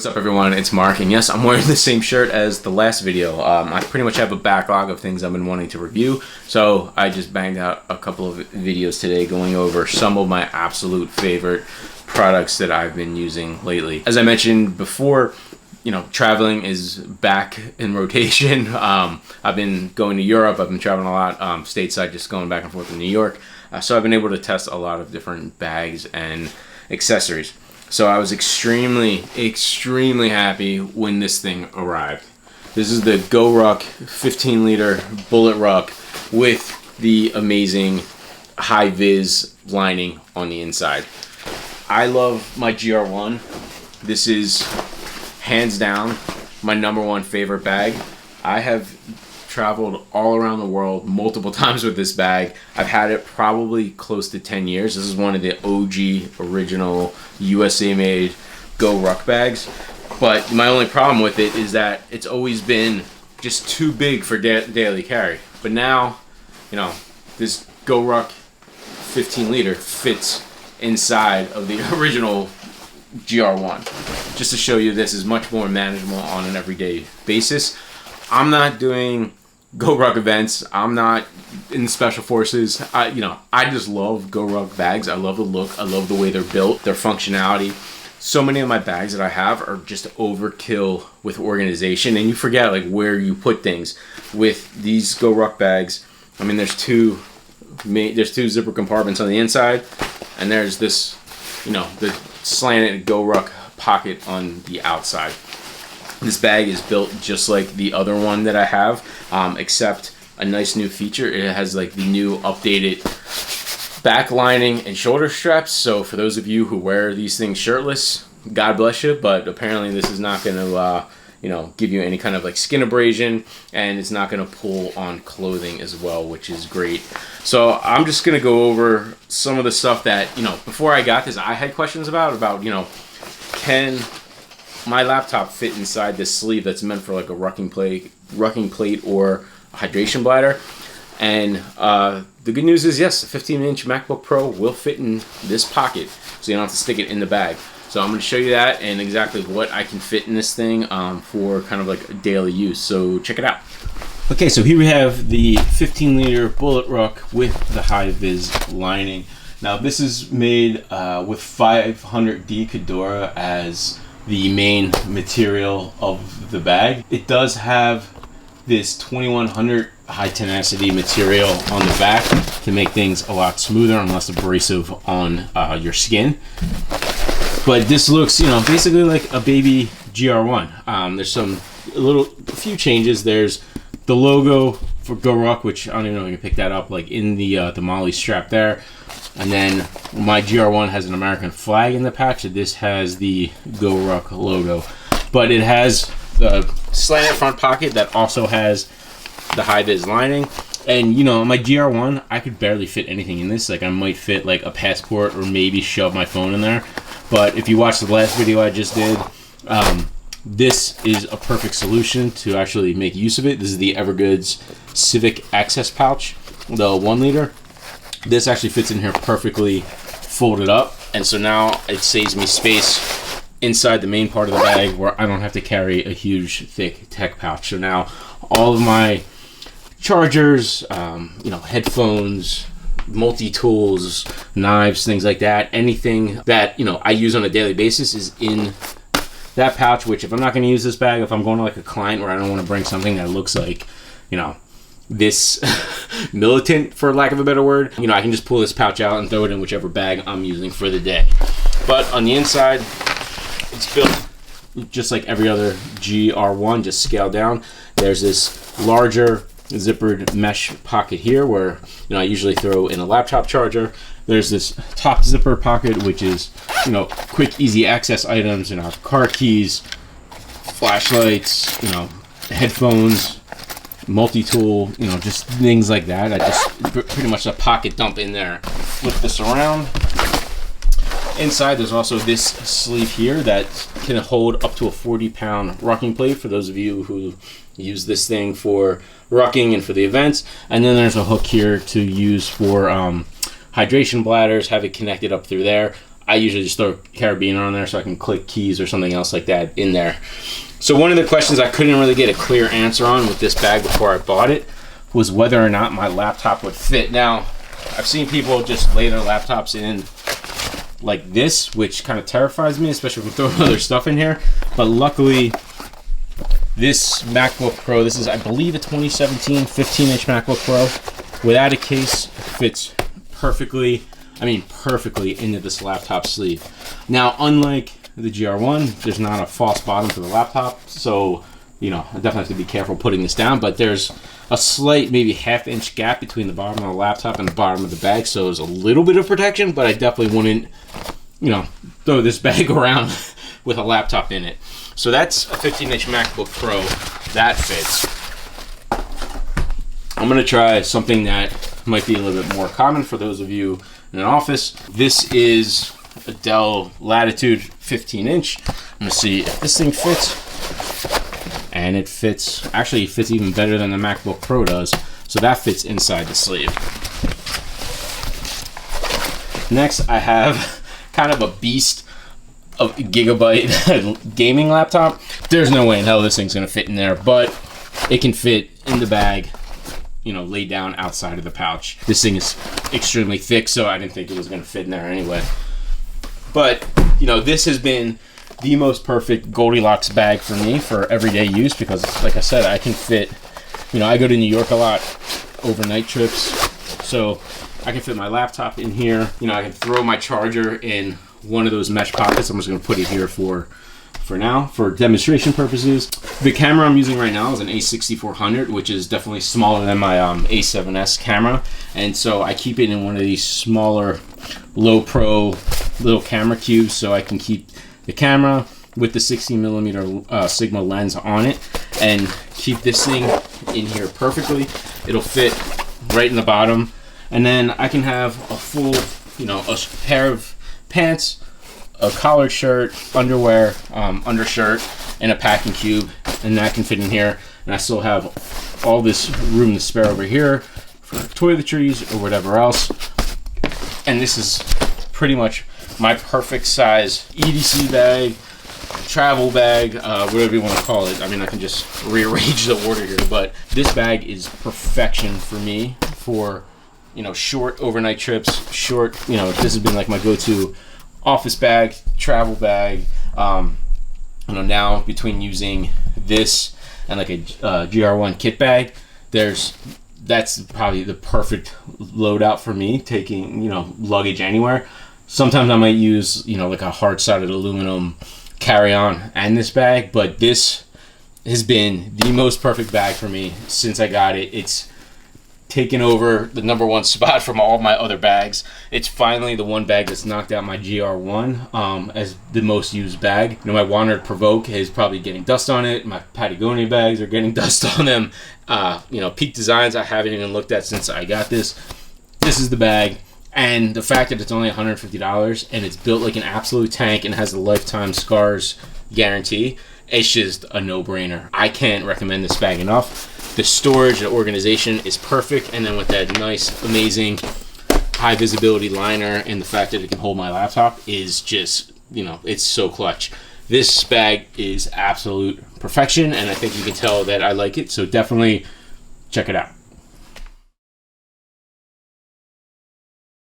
What's up everyone, it's Mark, and yes, I'm wearing the same shirt as the last video. I pretty much have a backlog of things I've been wanting to review, so I just banged out a couple of videos today going over some of my absolute favorite products that I've been using lately. As I mentioned before, traveling is back in rotation. I've been going to Europe, I've been traveling a lot, stateside, just going back and forth to New York. So I've been able to test a lot of different bags and accessories. So I was extremely happy when this thing arrived. This is the GoRuck 15-liter Bullet Ruck with the amazing high-vis lining on the inside. I love my GR1. This is hands down my #1 favorite bag. I have traveled all around the world multiple times with this bag. I've had it probably close to 10 years. This is one of the OG original USA made GoRuck bags. But my only problem with it is that it's always been just too big for daily carry. But now, this GoRuck 15-liter fits inside of the original GR1. Just to show you, this is much more manageable on an everyday basis. I'm not doing GoRuck events. I'm not in special forces. I just love GoRuck bags. I love the look. I love the way they're built, their functionality. So many of my bags that I have are just overkill with organization, and you forget where you put things. With these GoRuck bags, I mean, there's two zipper compartments on the inside, and there's this, the slanted GoRuck pocket on the outside. This bag is built just like the other one that I have, except a nice new feature. It has the new updated back lining and shoulder straps. So for those of you who wear these things shirtless, God bless you, but apparently this is not going to give you any kind of skin abrasion, and it's not going to pull on clothing as well, which is great. So I'm just going to go over some of the stuff that, before I got this, I had questions about, can my laptop fit inside this sleeve that's meant for a rucking plate or a hydration bladder? And the good news is, yes, a 15-inch MacBook Pro will fit in this pocket, so you don't have to stick it in the bag. So I'm going to show you that and exactly what I can fit in this thing for kind of a daily use. So check it out. Okay, so here we have the 15-liter Bullet Ruck with the high-vis lining. Now this is made with 500D Cadora as the main material of the bag. It does have this 2100 high tenacity material on the back to make things a lot smoother and less abrasive on your skin. But this looks, basically like a baby GR1. There's a few changes. There's the logo for GoRuck, which I don't even know if you can pick that up, in the Molly strap there. And then my GR1 has an American flag in the patch. This has the GoRuck logo. But it has the slanted front pocket that also has the high-vis lining. And, my GR1, I could barely fit anything in this. I might fit, a passport or maybe shove my phone in there. But if you watch the last video I just did, this is a perfect solution to actually make use of it. This is the Evergoods Civic Access Pouch, the 1 liter. This actually fits in here perfectly folded up, and so now it saves me space inside the main part of the bag where I don't have to carry a huge thick tech pouch. So now all of my chargers, headphones, multi-tools, knives, things like that, anything that I use on a daily basis is in that pouch. Which, if I'm not going to use this bag, if I'm going to a client where I don't want to bring something that looks like this militant, for lack of a better word, I can just pull this pouch out and throw it in whichever bag I'm using for the day. But on the inside, it's built just like every other GR1, just scaled down. There's this larger zippered mesh pocket here where I usually throw in a laptop charger. There's this top zipper pocket, which is quick, easy access items, car keys, flashlights, headphones, multi-tool, just things like that. I just pretty much a pocket dump in there. Flip this around. Inside there's also this sleeve here that can hold up to a 40-pound rucking plate for those of you who use this thing for rucking and for the events. And then there's a hook here to use for hydration bladders, have it connected up through there. I usually just throw a carabiner on there so I can click keys or something else like that in there. So one of the questions I couldn't really get a clear answer on with this bag before I bought it was whether or not my laptop would fit. Now, I've seen people just lay their laptops in like this, which kind of terrifies me, especially if I'm throwing other stuff in here. But luckily, this MacBook Pro, this is, I believe, a 2017 15-inch MacBook Pro. Without a case, fits perfectly, I mean perfectly into this laptop sleeve. Now, unlike the GR1, there's not a false bottom for the laptop, so, you know, I definitely have to be careful putting this down, but there's a slight, maybe half-inch gap between the bottom of the laptop and the bottom of the bag, so there's a little bit of protection, but I definitely wouldn't, you know, throw this bag around with a laptop in it. So that's a 15-inch MacBook Pro. That fits. I'm going to try something that might be a little bit more common for those of you in an office. This is a Dell Latitude 15-inch. I'm going to see if this thing fits. And it fits, actually it fits even better than the MacBook Pro does. So that fits inside the sleeve. Next, I have kind of a beast of gigabyte gaming laptop. There's no way in hell this thing's going to fit in there, but it can fit in the bag, you know, laid down outside of the pouch. This thing is extremely thick, so I didn't think it was going to fit in there anyway. But, you know, this has been the most perfect Goldilocks bag for me for everyday use because, like I said, I can fit, you know, I go to New York a lot, overnight trips, so I can fit my laptop in here. You know, I can throw my charger in one of those mesh pockets. I'm just going to put it here for now, for demonstration purposes. The camera I'm using right now is an A6400, which is definitely smaller than my A7S camera, and so I keep it in one of these smaller, low pro little camera cubes so I can keep the camera with the 16mm Sigma lens on it and keep this thing in here perfectly. It'll fit right in the bottom, and then I can have a full, you know, a pair of pants, a collared shirt, underwear, undershirt, and a packing cube, and that can fit in here. And I still have all this room to spare over here for toiletries or whatever else. And this is pretty much my perfect size EDC bag, travel bag, whatever you want to call it. I mean, I can just rearrange the order here, but this bag is perfection for me for, you know, short overnight trips, short, you know, this has been like my go-to office bag, travel bag. You know, now between using this and like a GR1 kit bag, that's probably the perfect loadout for me, taking, you know, luggage anywhere. Sometimes I might use, you know, like a hard-sided aluminum carry-on and this bag, but this has been the most perfect bag for me since I got it. It's taken over the #1 spot from all of my other bags. It's finally the one bag that's knocked out my GR1 as the most used bag. You know, my Wander Provoke is probably getting dust on it. My Patagonia bags are getting dust on them. You know, Peak Designs I haven't even looked at since I got this. This is the bag. And the fact that it's only $150 and it's built like an absolute tank and has a lifetime scars guarantee, it's just a no-brainer. I can't recommend this bag enough. The storage, the organization is perfect, and then with that nice, amazing, high visibility liner and the fact that it can hold my laptop is just, you know, it's so clutch. This bag is absolute perfection, and I think you can tell that I like it, so definitely check it out.